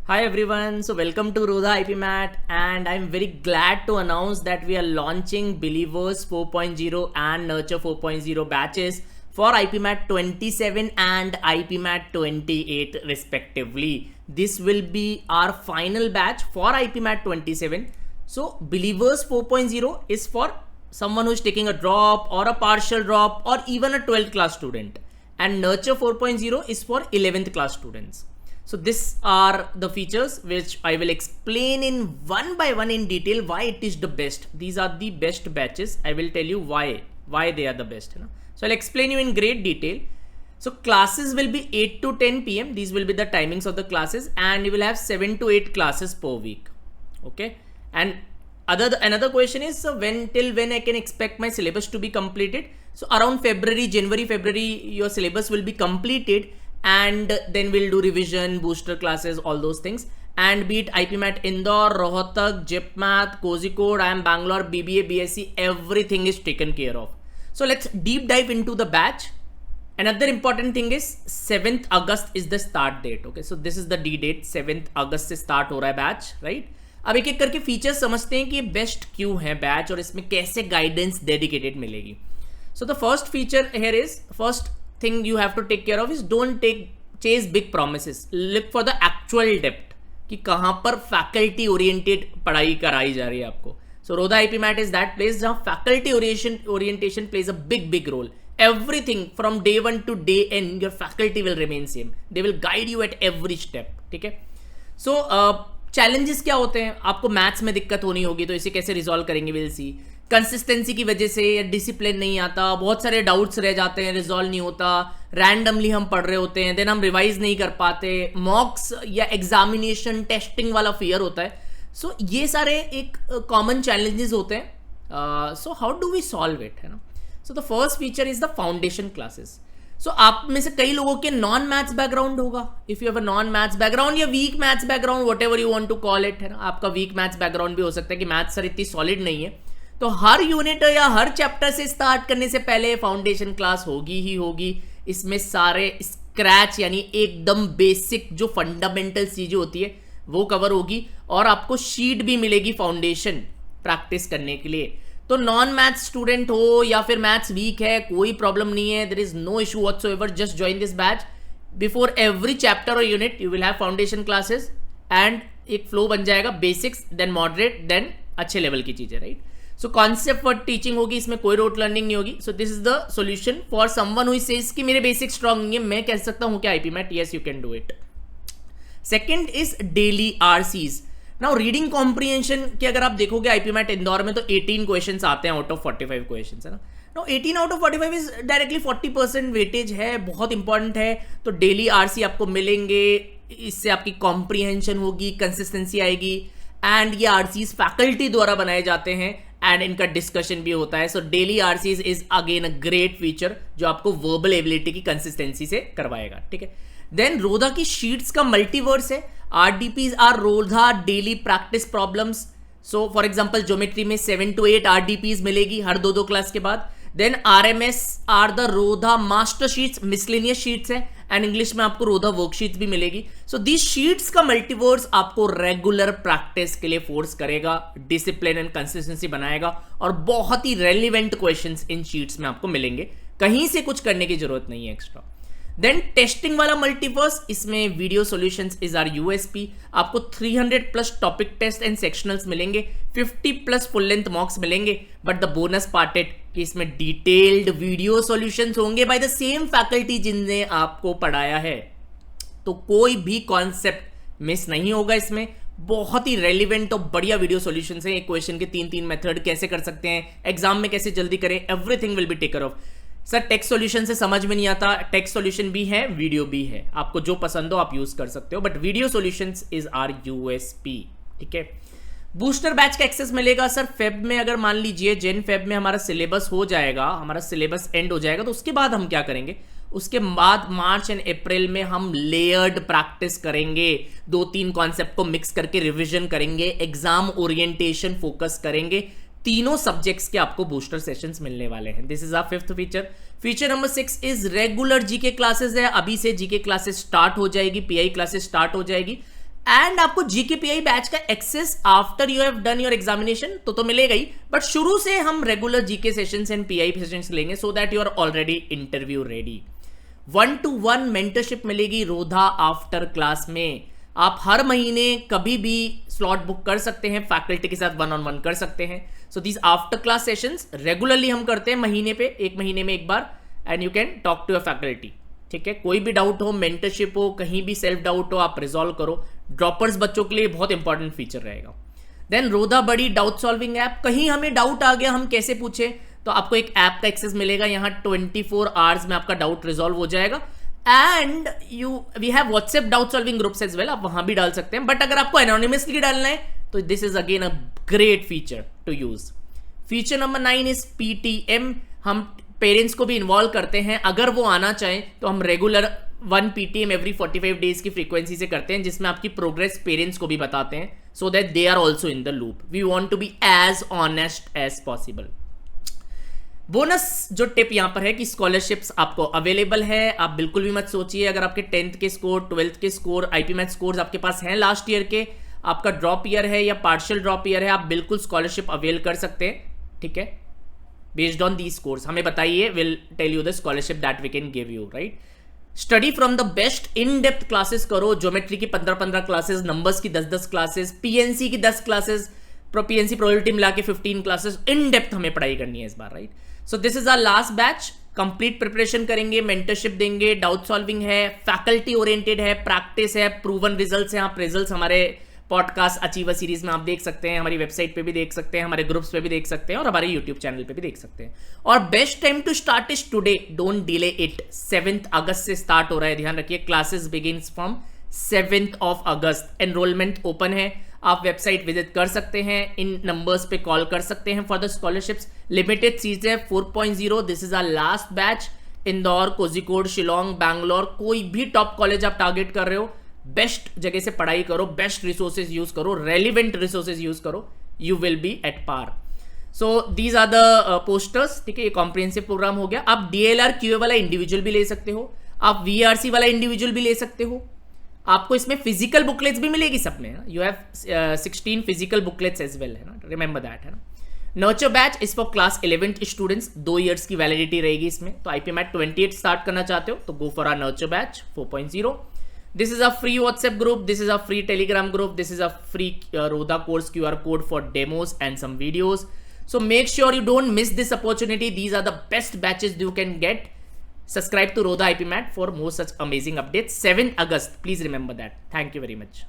Hi everyone, so welcome to Rodha IP Mat, and I'm very glad to announce that we are launching Believers 4.0 and Nurture 4.0 batches for IP Mat 27 and IP Mat 28 respectively. This will be our final batch for IP Mat 27. So Believers 4.0 is for someone who is taking a drop or a partial drop or even a 12th class student, and Nurture 4.0 is for 11th class students. So these are the features which I will explain in one by one in detail why it is the best. These are the best batches. I will tell you why they are the best. So I'll explain you in great detail. So classes will be 8 to 10 p.m. These will be the timings of the classes, and you will have 7 to 8 classes per week. Okay. And another question is, so till when I can expect my syllabus to be completed? So around January, February, your syllabus will be completed, and then we'll do revision, booster classes, all those things. And be it IP Mat Indore, Rohtak, JIPMath, Kozhikode, IIM Bangalore, BBA, BSc, everything is taken care of. So let's deep dive into the batch. Another important thing is 7th August is the start date. Okay, so this is the D date. 7th August से start हो रहा है batch, right? अब एक एक करके features समझते हैं कि बेस्ट क्यों है बैच और इसमें कैसे गाइडेंस डेडिकेटेड मिलेगी. सो the first feature here is, first thing you have to take care of is don't chase big promises. Look for the actual depth कि कहाँ पर फैकल्टी ओरिएंटेड पढ़ाई कराई जा रही है आपको. सो रोधा IP Mat is that place जहाँ faculty orientation plays a big role. Everything from day 1 to day end your faculty will remain same. They will guide you at every step. ठीक है. सो challenges क्या होते हैं? आपको मैथ्स में दिक्कत होनी होगी, तो इसे कैसे रिजॉल्व करेंगे विल सी. कंसिस्टेंसी की वजह से या डिसिप्लिन नहीं आता, बहुत सारे डाउट्स रह जाते हैं, रिजॉल्व नहीं होता, रैंडमली हम पढ़ रहे होते हैं, देन हम रिवाइज नहीं कर पाते, मॉक्स या एग्जामिनेशन टेस्टिंग वाला फियर होता है. सो ये सारे एक कॉमन चैलेंजेस होते हैं. So how do we solve it, है ना. So the first feature is the foundation classes. So आप में से कई लोगों के नॉन मैथ्स बैकग्राउंड होगा. If you have a non maths background या weak maths background, whatever you want to call it, है ना. आपका वीक मैथ्स बैकग्राउंड भी हो सकता है कि मैथ्स सर इतनी सॉलिड नहीं है, तो हर यूनिट या हर चैप्टर से स्टार्ट करने से पहले फाउंडेशन क्लास होगी ही होगी. इसमें सारे स्क्रैच यानी एकदम बेसिक जो फंडामेंटल चीजें होती है वो कवर होगी, और आपको शीट भी मिलेगी फाउंडेशन प्रैक्टिस करने के लिए. तो नॉन मैथ्स स्टूडेंट हो या फिर मैथ्स वीक है, कोई प्रॉब्लम नहीं है. There is no issue whatsoever. Just join this batch. Before every chapter और unit you will have foundation classes, and एक फ्लो बन जाएगा, बेसिक्स देन मॉडरेट देन अच्छे लेवल की चीजें, right. So concept for teaching होगी, इसमें कोई रोट लर्निंग नहीं होगी. So this is the solution for someone who says कि मेरे बेसिक स्ट्रांग नहीं है, मैं कह सकता हूं क्या IP Mat, yes you can do it. Second is daily RCs. Now reading comprehension की अगर आप देखोगे IP Mat इंदौर में तो 18 क्वेश्चंस आते हैं आउट ऑफ 45 क्वेश्चंस, है ना. Now 18 out of 45 is directly 40% weightage है, बहुत इंपॉर्टेंट है. तो डेली RC आपको मिलेंगे, इससे आपकी कॉम्प्रिहेंशन होगी, कंसिस्टेंसी आएगी, एंड ये RCs फैकल्टी द्वारा बनाए जाते हैं एंड इनका डिस्कशन भी होता है. So daily RCs is again a great feature जो आपको वर्बल एबिलिटी की कंसिस्टेंसी से करवाएगा. ठीक है. देन रोधा की शीट्स का मल्टीवर्स है. RDPs are Rodha daily practice problems. So for example geometry में 7 to 8 RDPs मिलेगी हर दो क्लास के बाद. Then RMS are the Rodha master sheets, miscellaneous sheets है, एंड इंग्लिश में आपको रोधा वर्कशीट्स भी मिलेगी. सो दिस शीट्स का मल्टीवर्स आपको रेगुलर प्रैक्टिस के लिए फोर्स करेगा, डिसिप्लिन एंड कंसिस्टेंसी बनाएगा, और बहुत ही रेलिवेंट क्वेश्चंस इन शीट्स में आपको मिलेंगे. कहीं से कुछ करने की जरूरत नहीं है एक्स्ट्रा. देन टेस्टिंग वाला मल्टीवर्स, इसमें video solutions is our USP. आपको 300+ टॉपिक टेस्ट एंड सेक्शनल्स मिलेंगे, 50+ फुल लेंथ मॉक्स मिलेंगे. But the bonus part it कि इसमें डिटेल्ड वीडियो सॉल्यूशंस होंगे बाय द सेम फैकल्टी जिनने आपको पढ़ाया है. तो कोई भी कॉन्सेप्ट मिस नहीं होगा इसमें. बहुत ही रेलिवेंट और बढ़िया वीडियो सॉल्यूशंस हैं. एक क्वेश्चन के 3 मेथड कैसे कर सकते हैं, एग्जाम में कैसे जल्दी करें, everything will be taker of. Sir text solution से समझ में नहीं आता, टेक्स्ट सॉल्यूशन भी है, वीडियो भी है, आपको जो पसंद हो आप यूज कर सकते हो, but video solutions is our USP. ठीक है. बूस्टर बैच का एक्सेस मिलेगा सर फेब में. अगर मान लीजिए फेब में हमारा सिलेबस हो जाएगा, हमारा सिलेबस एंड हो जाएगा, तो उसके बाद हम क्या करेंगे? उसके बाद मार्च एंड अप्रैल में हम लेयर्ड प्रैक्टिस करेंगे, 2-3 कॉन्सेप्ट को मिक्स करके रिवीजन करेंगे, एग्जाम ओरिएंटेशन फोकस करेंगे. तीनों सब्जेक्ट्स के आपको बूस्टर सेशंस मिलने वाले हैं. This is our 5th feature. Feature number 6 is regular GK classes है. अभी से जीके क्लासेस स्टार्ट हो जाएगी, पीआई क्लासेस स्टार्ट हो जाएगी, एंड आपको GKPI बैच का access after you have done your examination तो मिलेगा ही, बट शुरू से हम regular GK sessions and PI sessions लेंगे so that you are already interview ready. 1-to-1 mentorship मिलेगी रोधा आफ्टर क्लास में। आप हर महीने कभी भी स्लॉट बुक कर सकते हैं, फैकल्टी के साथ 1-on-1 कर सकते हैं। So these after class sessions regularly हम करते हैं, महीने पे, एक महीने में एक बार, and you can talk to your faculty. ठीक है, कोई भी डाउट हो, मेंटरशिप हो, कहीं भी सेल्फ डाउट हो, आप रिजॉल्व करो। ड्रॉपर्स बच्चों के लिए बहुत इंपॉर्टेंट फीचर रहेगा। देन रोधा बड़ी डाउट सॉल्विंग ऐप, कहीं हमें डाउट आ गया, हम कैसे पूछे, तो आपको एक ऐप का एक्सेस मिलेगा, यहाँ 24 आवर्स में आपका डाउट रिजॉल्व हो जाएगा। And we have WhatsApp doubt solving groups as well, आप वहां भी डाल सकते हैं, बट अगर आपको एनोनिमसली डालना है तो this is again a great feature to use. Feature number 9 is PTM। हम पेरेंट्स को भी इन्वॉल्व करते हैं, अगर वो आना चाहें तो हम रेगुलर 1 PTM एवरी 45 डेज की फ्रीक्वेंसी से करते हैं, जिसमें आपकी प्रोग्रेस पेरेंट्स को भी बताते हैं, so that they are also in the loop. We want to be as honest as possible. Bonus जो टिप यहां पर है कि स्कॉलरशिप्स आपको अवेलेबल है। आप बिल्कुल भी मत सोचिए, अगर आपके 10th के स्कोर, 12th के स्कोर, IP मैथ स्कोर्स आपके पास हैं लास्ट ईयर के, आपका ड्रॉप ईयर है या पार्शियल ड्रॉप ईयर है, आप बिल्कुल स्कॉलरशिप अवेल कर सकते हैं। ठीक है, बेस्ड ऑन दी स्कोर्स हमें बताइए, will tell you the scholarship that we can give you, right. Study from the best, in depth classes करो, ज्योमेट्री की 15-15 क्लासेस, नंबर्स की 10-10 क्लासेस, PNC की 10 क्लासेस, PNC प्रोबेबिलिटी मिला के 15 क्लासेस, इन डेप्थ हमें पढ़ाई करनी है इस बार, right. So this is our last batch. Complete preparation करेंगे, मेंटरशिप देंगे, डाउट सॉल्विंग है, फैकल्टी ओरिएंटेड है, प्रैक्टिस है, प्रूवन रिजल्ट्स हैं। आप रिजल्ट्स हमारे पॉडकास्ट अचीवर सीरीज में आप देख सकते हैं, हमारी वेबसाइट पे भी देख सकते हैं, हमारे ग्रुप्स पे भी देख सकते हैं, और हमारे यूट्यूब चैनल पे भी देख सकते हैं। और best time to start is today, don't delay it. 7 अगस्त से स्टार्ट हो रहा है, ध्यान रखिए। Classes begins from 7 August. Enrolment open है, आप वेबसाइट विजिट कर सकते हैं, इन नंबर्स पे कॉल कर सकते हैं for the scholarships. Limited seats है 4.0। This is our last batch. Indore, Kozhikode, Shillong, Bangalore, कोई भी टॉप कॉलेज आप टारगेट कर रहे हो, बेस्ट जगह से पढ़ाई करो, बेस्ट रिसोर्सेज यूज करो, रेलिवेंट रिसोर्सेज यूज करो, you will be at par. So these are the posters. ठीक है, ये कॉम्प्रिहेंसिव प्रोग्राम हो गया। आप DLR QA वाला इंडिविजुअल भी ले सकते हो, आप VRC वाला इंडिविजुअल भी ले सकते हो। आपको इसमें फिजिकल बुकलेट्स भी मिलेगी सब में, you have 16 physical booklets as well, है ना, रिमेंबर दैट, है ना। Nurture batch is for class 11th students, 2 years की वैलिडिटी रहेगी इसमें। तो IP मैथ 28 स्टार्ट करना चाहते हो तो go for our nurture batch 4.0। This is a free WhatsApp group. This is a free Telegram group. This is a free Rodha course QR code for demos and some videos. So make sure you don't miss this opportunity. These are the best batches you can get. Subscribe to Rodha IP Mat for more such amazing updates. 7 August. Please remember that. Thank you very much.